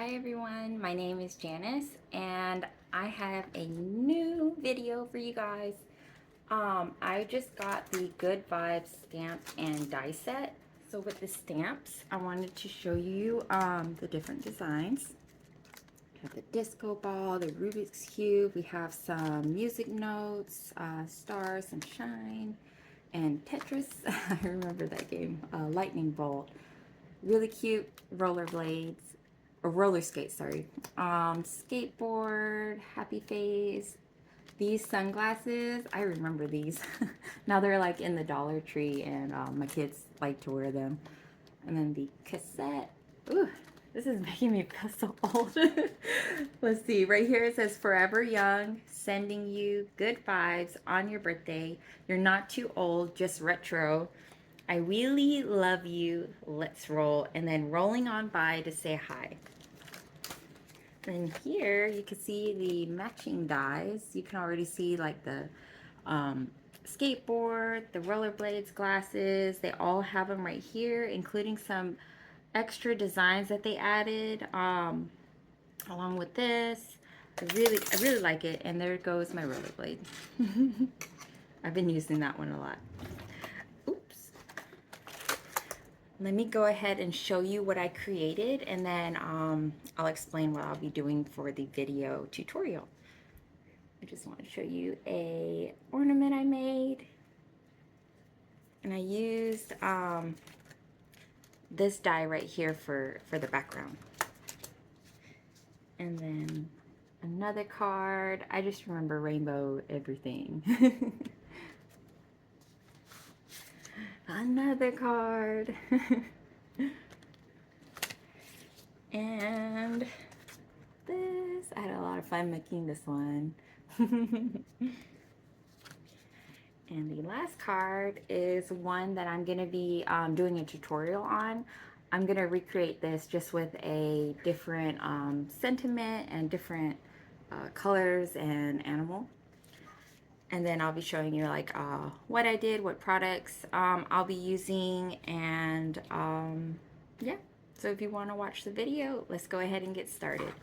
Hi everyone, my name is Janice and I have a new video for you guys. I just got the Good Vibes stamp and die set. So with the stamps, I wanted to show you the different designs. We have the disco ball, the Rubik's Cube, we have some music notes, stars and shine, and Tetris. I remember that game, lightning bolt. Really cute rollerblades, or roller skates, sorry. Skateboard, happy face. These sunglasses, I remember these. Now they're like in the Dollar Tree and my kids like to wear them. And then the cassette. Ooh, this is making me feel so old. Let's see, right here it says Forever Young, sending you good vibes on your birthday. You're not too old, just retro. I really love you. Let's roll. And then rolling on by to say hi. And here you can see the matching dies. You can already see like the skateboard, the rollerblades, glasses. They all have them right here, including some extra designs that they added along with this. I really like it. And there goes my rollerblade. I've been using that one a lot. Oops. Let me go ahead and show you what I created, and then I'll explain what I'll be doing for the video tutorial. I just want to show you a ornament I made, and I used this die right here for the background. And then another card. I just remember rainbow everything. Another card. And this, I had a lot of fun making this one. And the last card is one that I'm going to be doing a tutorial on. I'm going to recreate this just with a different sentiment and different colors and animal. And then I'll be showing you like what I did, what products I'll be using, and yeah. So if you want to watch the video, let's go ahead and get started.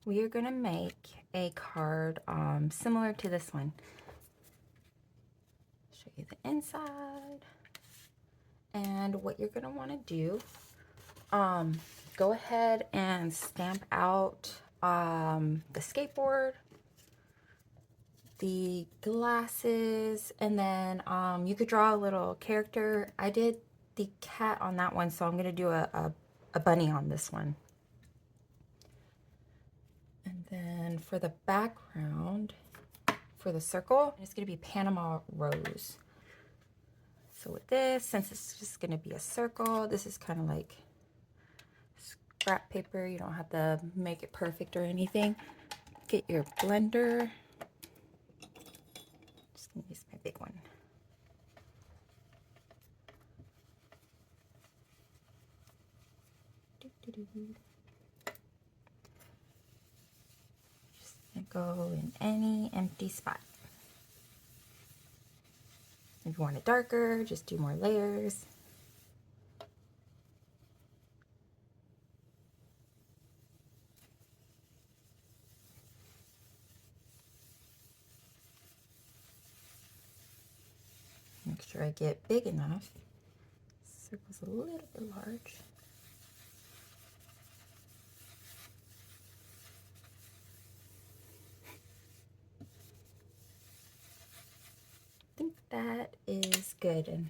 We are going to make a card similar to this one. Show you the inside. And what you're going to want to do, go ahead and stamp out the skateboard, the glasses, and then you could draw a little character. I did the cat on that one, so I'm going to do a bunny on this one. And then for the background, for the circle, it's going to be Panama Rose. So with this, since it's just going to be a circle, this is kind of like scrap paper. You don't have to make it perfect or anything. Get your blender. Just going to use my big one. Just going to go in any empty spot. If you want it darker, just do more layers. Make sure I get big enough. Circle's a little bit large. I think that is good, and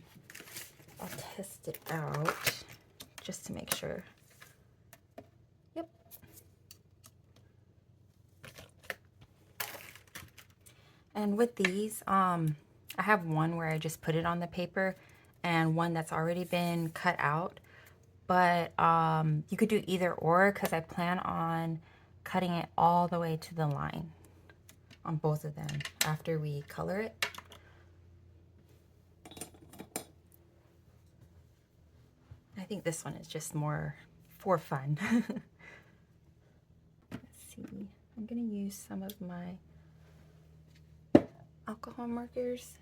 I'll test it out just to make sure. Yep. And with these, I have one where I just put it on the paper and one that's already been cut out. But you could do either or, because I plan on cutting it all the way to the line on both of them after we color it. I think this one is just more for fun. Let's see. I'm going to use some of my alcohol markers.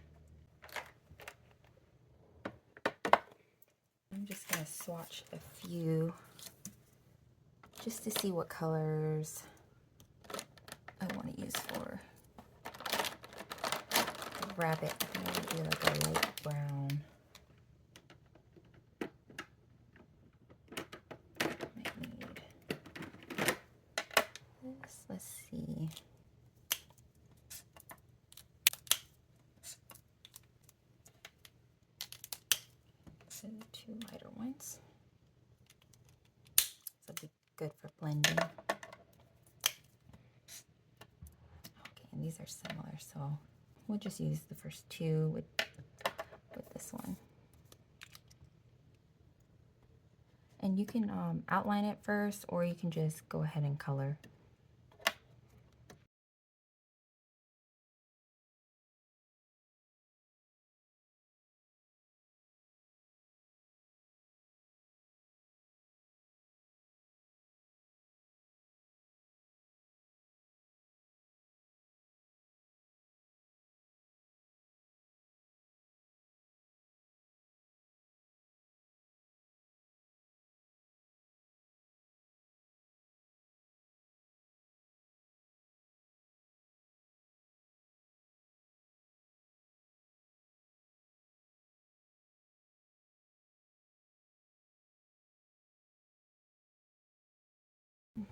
I'm just going to swatch a few just to see what colors I want to use for the rabbit. I think I want to do like a light brown. Might need this. Let's see. So 2 lighter ones. This will be good for blending. Okay, and these are similar, so we'll just use the first 2 with this one. And you can outline it first, or you can just go ahead and color.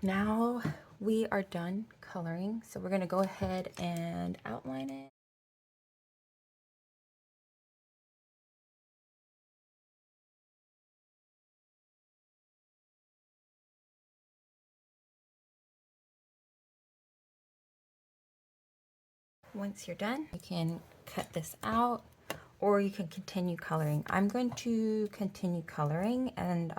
Now we are done coloring, so we're going to go ahead and outline it. Once you're done, you can cut this out, or you can continue coloring. I'm going to continue coloring and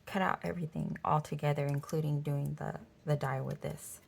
cut out everything all together, including doing the dye with this.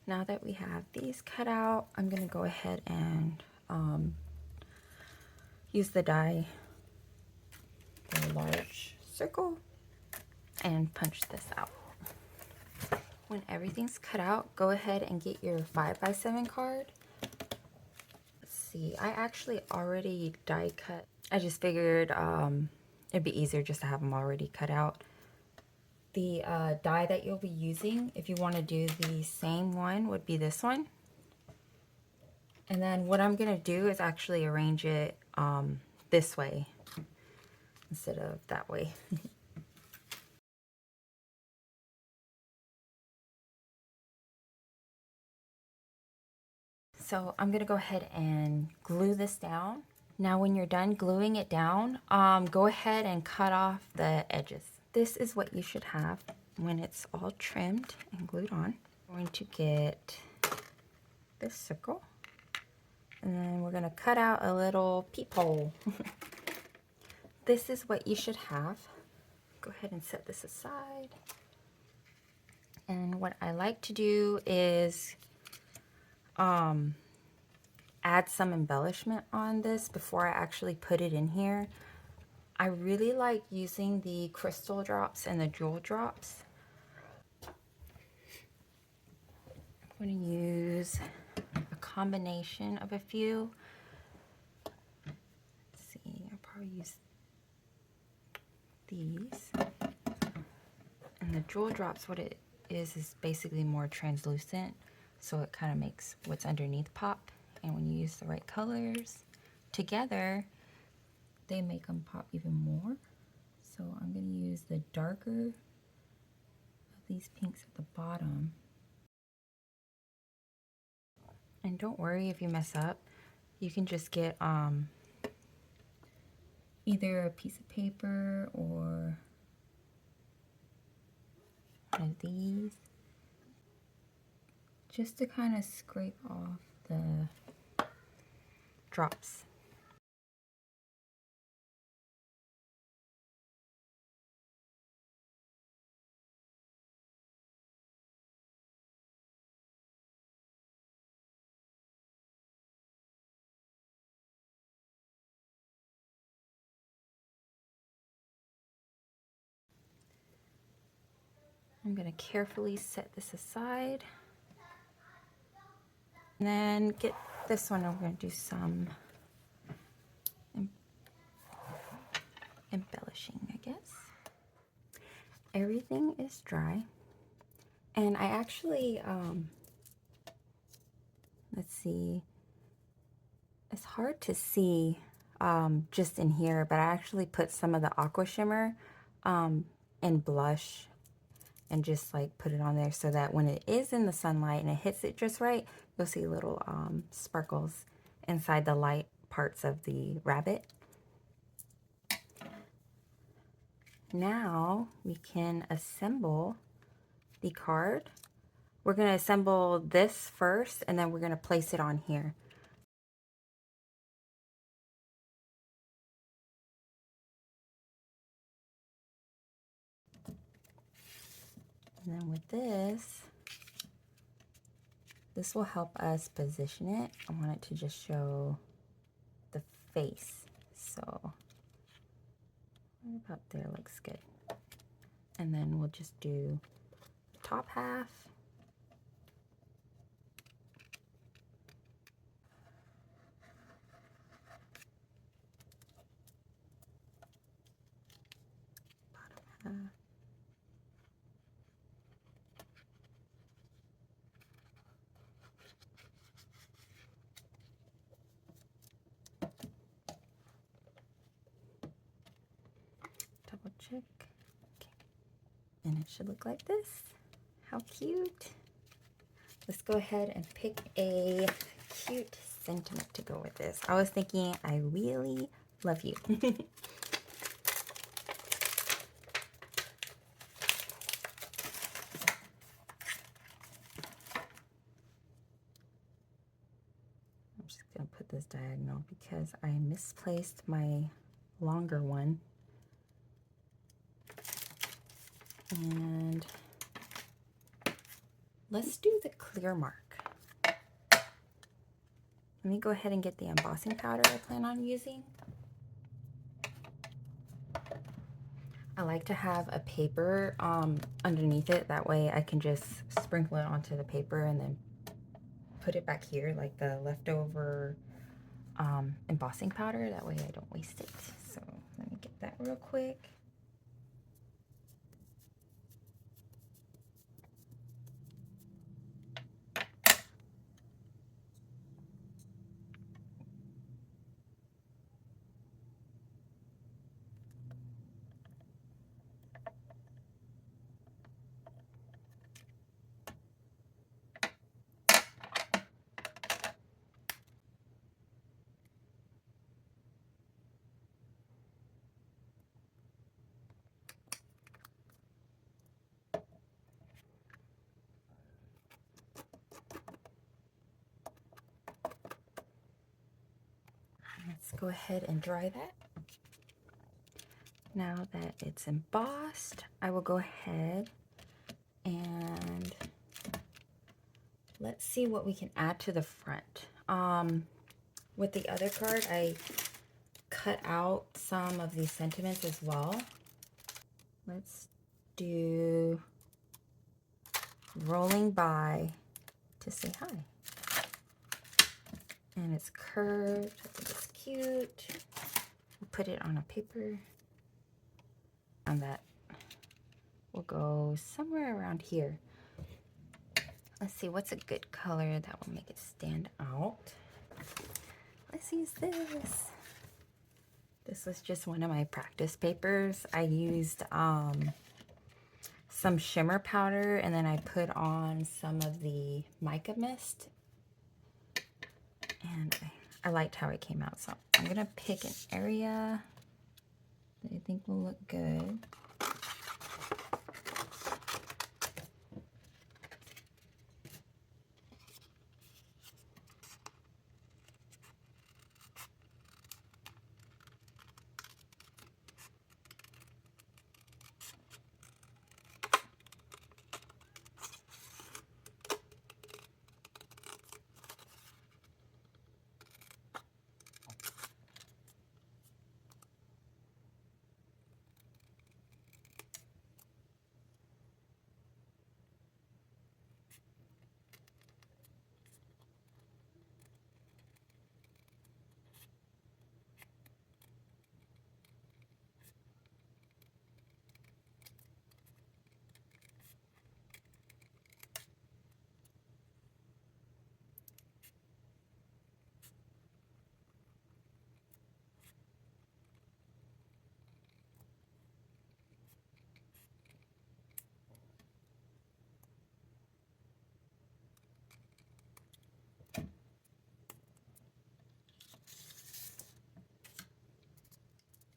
Now that we have these cut out, I'm going to go ahead and use the die for a large circle and punch this out. When everything's cut out, go ahead and get your 5x7 card. Let's see, I actually already die cut. I just figured it'd be easier just to have them already cut out. The die that you'll be using, if you want to do the same one, would be this one. And then what I'm going to do is actually arrange it this way instead of that way. So I'm going to go ahead and glue this down. Now when you're done gluing it down, go ahead and cut off the edges. This is what you should have when it's all trimmed and glued on. I'm going to get this circle, and then we're going to cut out a little peephole. This is what you should have. Go ahead and set this aside. And what I like to do is add some embellishment on this before I actually put it in here. I really like using the crystal drops and the jewel drops. I'm going to use a combination of a few. Let's see, I'll probably use these. And the jewel drops, what it is basically more translucent, so it kind of makes what's underneath pop. And when you use the right colors together, they make them pop even more. So I'm going to use the darker of these pinks at the bottom. And don't worry if you mess up. You can just get either a piece of paper or one of these, just to kind of scrape off the drops. I'm going to carefully set this aside. And then get this one, I'm going to do some embellishing, I guess. Everything is dry. And I actually, let's see, it's hard to see just in here, but I actually put some of the aqua shimmer in blush and just like put it on there so that when it is in the sunlight and it hits it just right, you'll see little sparkles inside the light parts of the rabbit. Now we can assemble the card. We're going to assemble this first and then we're going to place it on here. And then with this will help us position it. I want it to just show the face. So right about there looks good. And then we'll just do the top half. Bottom half. Double check. Okay. And it should look like this. How cute. Let's go ahead and pick a cute sentiment to go with this. I was thinking, I really love you. I'm just going to put this diagonal because I misplaced my longer one. And let's do the clear mark. Let me go ahead and get the embossing powder I plan on using. I like to have a paper underneath it. That way I can just sprinkle it onto the paper and then put it back here like the leftover embossing powder. That way I don't waste it. So let me get that real quick. Let's go ahead and dry that. Now that it's embossed, I will go ahead and let's see what we can add to the front. With the other card, I cut out some of these sentiments as well. Let's do rolling by to say hi. And it's curved. I think it's cute. We'll put it on a paper. And that will go somewhere around here. Let's see, what's a good color that will make it stand out? Let's use this. This was just one of my practice papers. I used some shimmer powder, and then I put on some of the mica mist. And I liked how it came out, so I'm gonna pick an area that I think will look good.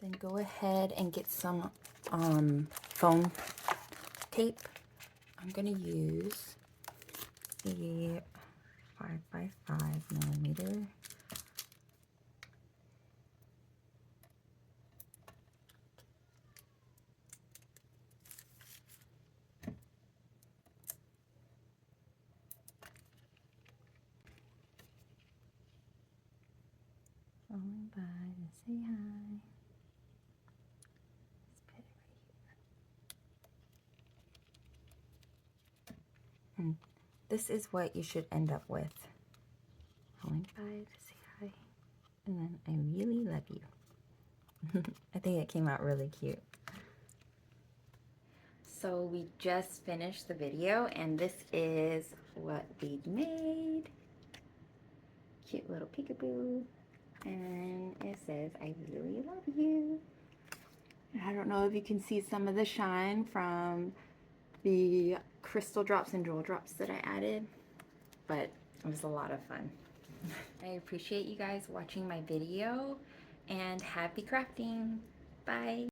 Then go ahead and get some foam tape. I'm gonna use the 5x5 millimeter. Falling by to say hi. Let's put it right here. And this is what you should end up with. Falling by to say hi. And then I really love you. I think it came out really cute. So we just finished the video, and this is what we made. Cute little peekaboo. And it says, I really love you. I don't know if you can see some of the shine from the crystal drops and jewel drops that I added, but it was a lot of fun. I appreciate you guys watching my video, and happy crafting. Bye.